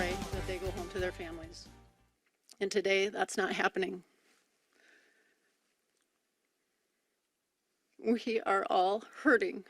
pray that they go home to their families. And today, that's not happening. We are all hurting.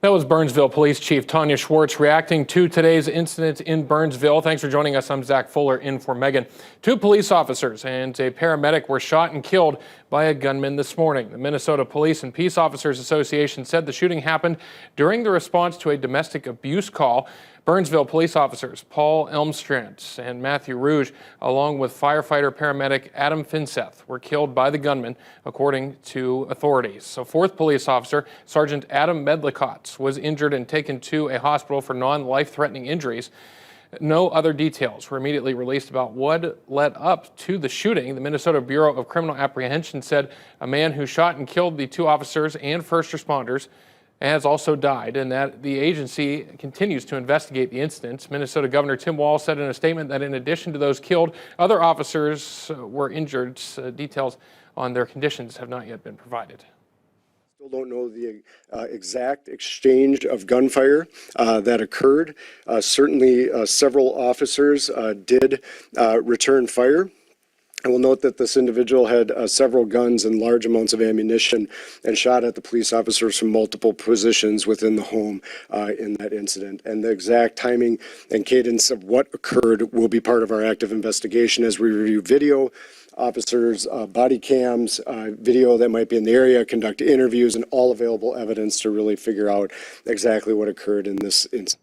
That was Burnsville Police Chief Tanya Schwartz reacting to today's incident in Burnsville. Thanks for joining us. I'm Zach Fuller in for Megan. 2 police officers and a paramedic were shot and killed by a gunman this morning. The Minnesota Police and Peace Officers Association said the shooting happened during the response to a domestic abuse call. Burnsville police officers Paul Elmstrandt and Matthew Rouge, along with firefighter paramedic Adam Finseth, were killed by the gunman, according to authorities. So 4th police officer Sergeant Adam Medlicott was injured and taken to a hospital for non-life-threatening injuries. No other details were immediately released about what led up to the shooting. The Minnesota Bureau of Criminal Apprehension said a man who shot and killed the 2 officers and first responders has also died, and that the agency continues to investigate the incident. Minnesota Governor Tim Walz said in a statement that in addition to those killed, other officers were injured. Details on their conditions have not yet been provided. Still don't know the exact exchange of gunfire that occurred. Certainly several officers did return fire. I will note that this individual had several guns and large amounts of ammunition and shot at the police officers from multiple positions within the home in that incident. And the exact timing and cadence of what occurred will be part of our active investigation as we review video, officers' body cams, video that might be in the area, conduct interviews, and all available evidence to really figure out exactly what occurred in this incident.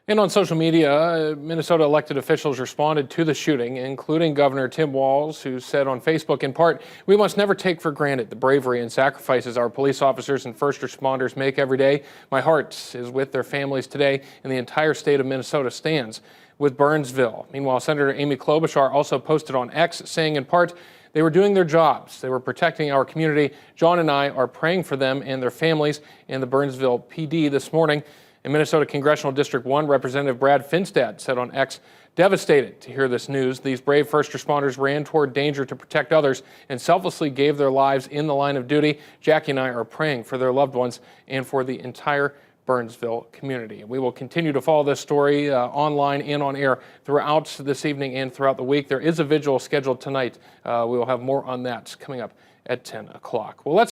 And on social media, Minnesota elected officials responded to the shooting, including Governor Tim Walz, who said on Facebook, in part, "We must never take for granted the bravery and sacrifices our police officers and first responders make every day. My heart is with their families today, and the entire state of Minnesota stands with Burnsville." Meanwhile, Senator Amy Klobuchar also posted on X, saying in part, "They were doing their jobs. They were protecting our community. John and I are praying for them and their families." And the Burnsville PD this morning. In Minnesota Congressional District 1, Representative Brad Finstad said on X, "Devastated to hear this news. These brave first responders ran toward danger to protect others and selflessly gave their lives in the line of duty. Jackie and I are praying for their loved ones and for the entire Burnsville community." We will continue to follow this story online and on air throughout this evening and throughout the week. There is a vigil scheduled tonight. We will have more on that coming up at 10 o'clock. Well, let's